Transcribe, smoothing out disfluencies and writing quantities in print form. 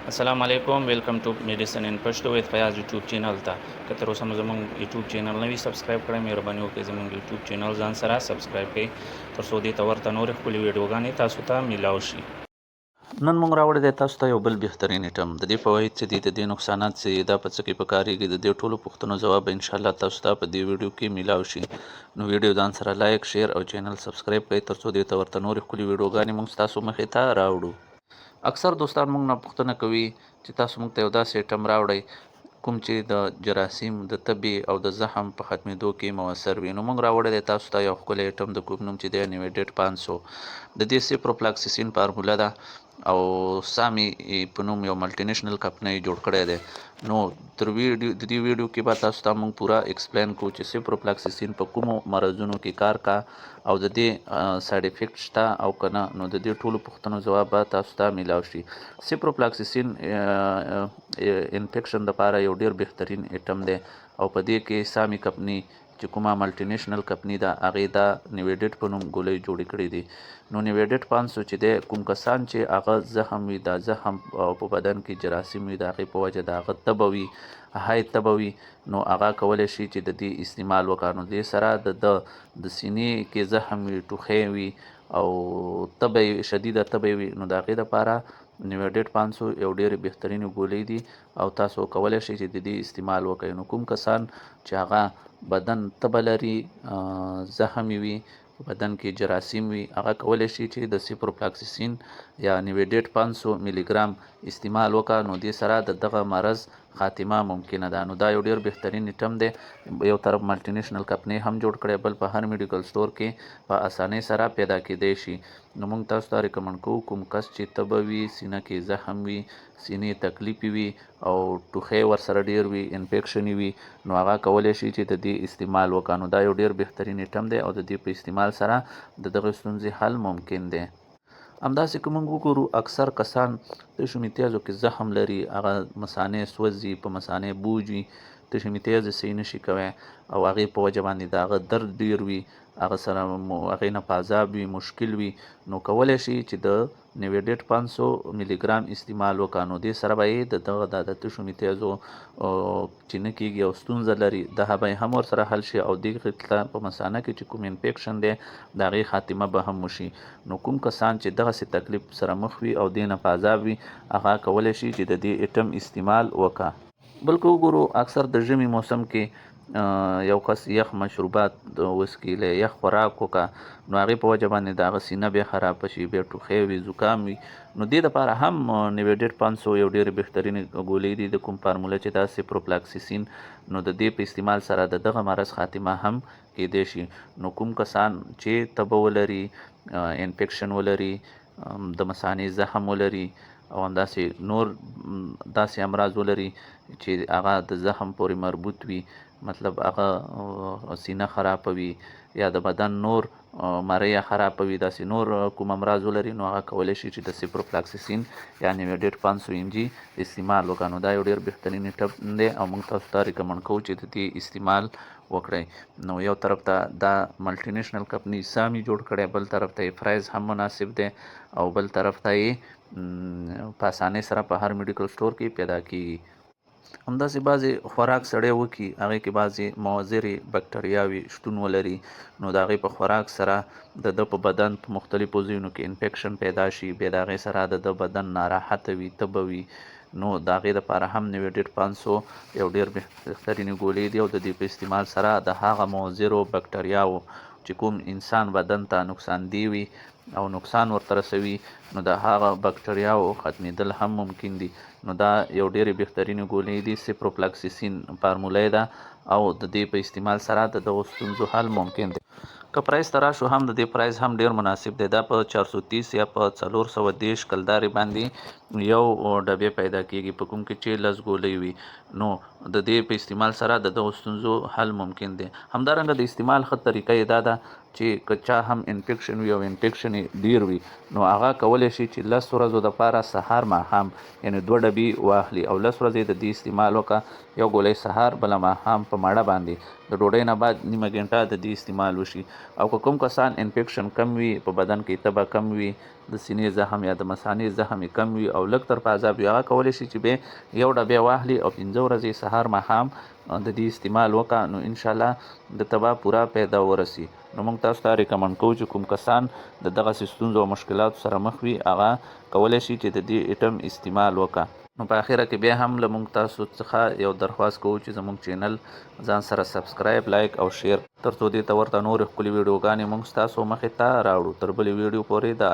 السلام علیکم ویلکم ټو میډیسن ان پښتو وذ فیاض یوټیوب چینل ته که تر اوسه مو زموږ یوټیوب چینل نه وي سبسکرایب کړئ مهرباني وکړئ زموږ یوټیوب چینل ځان سره سبسکرایب کړئ تر څو دې ته ورته نورې ښکلې ویډیوګانې تاسو ته میلاو شي. نن موږ راوړی دی تاسو ته یو بل بهترین ایټم د دې فواید څه دي د دې نقصانات څه دي دا په څه کې پکارېږي د دې ټولو پوښتنو ځواب به انشاءالله تاسو ته په دې ویډیو کې میلاو شي. نو ویډیو ځان سره لایک شیر او چینل سبسکرایب کړئ تر څو دې ته ورته نورې ښکلې ویډیوګانې موږ ستاسو مخې ته راوړو. اکثر دوستان موږ نه پوښتنه کوي چې تاسو موږ ته یو داسې ایټم راوړئ کوم چې د جراثیم د تبې او د زخم په ختمېدو کې موثر وي. نو موږ راوړی دی تاسو ته یو ښکلی ایټم د کوم نوم چې دی نیویډیټ 500 د دې سیپروفلاکسیسین فارموله ده او سامي په نوم یو ملټي نېشنل کمپنۍ جوړ کړی دی. نو د دې ویډیو کې به تاسو ته موږ پوره ایکسپلین کوو چې سیپروفلاکسیسین په کومو مرضونو کې کار کا او د دې سایډ افیکټ شته او که نه نو د دې ټولو پوښتنو ځواب به تاسو ته میلاو شي. سیپروفلاکسیسین انفیکشن دپاره یو ډیر بهترین ایټم دی او په دې کې سامي کمپنۍ چې کومه ملټي نېشنل کمپنۍ ده هغې دا نیویډیټ په نوم ګولۍ جوړې کړې دي. نو نیویډیټ 500 چې دی کوم کسان چې هغه زخم وي دا زخم په بدن کې جراثیم وي د هغې په وجه د هغه تبه وي های تبه وي نو هغه کولی شي چې د دې استعمال وکړي. نو دې سره د سینې کې زخم وي ټوخی وي او تبه شدیده تبه وي نو د هغې دپاره نیویډیټ 500 یو ډېرې بهترینې ګولۍ دي او تاسو کولی شئ چې د دې استعمال وکړئ. نو کوم کسان چې هغه بدن تبه لري زخم وي بدن کې جراثیم وي هغه کولی شي چې د سیپروفلاکسیسین یا نیویډیټ 500 ملي ګرام استعمال وکړه نو دې سره د دغه مرض خاتمه ممکنه ده. نو دا یو ډیر بهترین ایټم دی یو طرف ملټي نېشنل کمپنۍ هم جوړ کړی بل په هر میډیکل سټور کې په اسانۍ سره پیدا کېدی شي. نو موږ تاسو ته ریکمنډ کوو کوم کس چې تبه وي سینه کې زخم وي سینې تکلیف وي او ټوخی ورسره ډیر وي انفیکشن وي نو هغه کولی شي چې د دې استعمال وکړي. نو دا یو ډیر بهترین ایټم دی او د دې په استعمال سره د دغه ستونزې حل ممکن دی. همداسې که موږ وګورو اکثر کسان تشو میتیازو کې زخم لري هغه مثانې سوځي په مثانې بوج وي تشو میتیازې صحیح نشي کوی او هغې په وجه باندې د هغه درد ډیر وي هغه سره هغې نه پازاب وي مشکل وي نو کولی شي چې د نیویډیټ 500 ملي ګرام استعمال وکړه. نو دې سره به یې د دغه د تشو میتیازو چې نه کېږي او ستونزه لري دغه به هم ورسره حل شي او دغې ته په مثانه کې چې کوم انفیکشن دی د هغې خاتمه به هم وشي. نو کوم کسان چې دغسې تکلیف سره مخ وي او دې نه پازاب وي هغه کولی شي چې د دې ایټم استعمال وکړه. بلکې وګورو اکثر د ژمي موسم کې یو کس یخ مشروبات وسکي له یخ خوراک وکړه نو هغې په وجه باندې د هغه سینه بیا خرابه شي بیا ټوخی وي زکام وي نو دې دپاره هم نیویډیټ 500 یو ډېرې بهترینې ګولۍ دي د کوم فارموله چې دا سیپروفلاکسیسین نو د دې په استعمال سره د دغه مرض خاتمه هم کېدی شي. نو کوم کسان چې تبه ولري انفیکشن ولري د مثانې زخم ولري او همداسې نور داسې امراض ولري چې هغه د زخم پورې مربوط وي مطلب هغه سینه خرابوي یا د بدن نور مریه خرابوي داسې نور کوم امراض ولري نو هغه کولی شي چې د سیپروفلاکسیسین یا نیویډیټ 500 mg استعمال وکړي. نو دا یو ډېر بهترین ایټم دی او موږ تاسو ته ریکمنډ کوو چې د دې استعمال وکړئ. نو یو طرف ته دا ملټي نېشنل کمپنۍ سامي جوړ کړی بل طرف ته یې پرایز هم مناسب دی او بل طرف ته یې په اسانۍ سره په هر میډیکل سټور کې پیدا کېږي. همداسې بعضې خوراک سړی وکړي هغې کې بعضې موضرې بکټریاوې شتون ولري نو د هغې په خوراک سره د ده په بدن په مختلفو ځایونو کې انفیکشن پیدا شي بیا د هغې سره د ده بدن ناراحته وي تبه وي نو د هغې دپاره هم نیویډیټ 500 یو ډېر بهترینې ګولۍ دی او د دې په استعمال سره د هغه موضرو بکټریاوو چې کوم انسان بدن ته نقصان دی وي او نقصان ورته رسوي نو د هغه بکټریاوو ختمېدل هم ممکن دي. نو دا یو ډېرې بهترینې ګولۍ دي سیپروفلاکسیسین فارموله ده او د دې په استعمال سره د دغو ستونزو حل ممکن دی. که پرایز ته راشو هم د دې پرایز هم ډیر مناسب دی دا په 430 یا په 430 کلدارې باندې یو ډبې پیدا کېږي په کوم کې چې 10 ګولۍ وي نو د دې په استعمال سره د دغو ستونزو حل ممکن دی. همدارنګه د استعمال ښه طریقه یې دا ده چې که چا هم انفیکشن وي او انفیکشن یې ډیر وي نو هغه کولی شي چې 10 ورځو دپاره سهار ماښام یعنې 2 ډبې واخلي او 10 ورځې د دې استعمال وکړه یو ګولۍ سهار بله ماښام په ماړه باندې د ډوډۍ نه بعد نیمه ګنټه د دې استعمال وشي. او که کوم کسان انفیکشن کم وي په بدن کې تبه کم وي د سینې زخم یا د مثانې زخم کم وي او لږ تر پازاب وي، هغه کولی شي چې به یو ډبې واخلي او 15 ورځې سهار ماښام د دې استعمال وکړه، نو انشاءالله د تبا پورا پیدا ورسی. نو موږ تاسو ته ریکمنډ کوو چې کوم کسان د دغسې ستونزو او مشکلاتو سره مخ وي هغه کولی شي چې د دې ایټم استعمال وکړه. نو په اخره کې بیا هم له موږ تاسو څخه یو درخواست کوو چې زموږ چینل ځان سره سبسکرایب، لایک او شیر تر څو دې ته ورته نورې ښکلې ویډیوګانې موږ ستاسو مخې ته راوړو. تر بلې ویډیو پورې د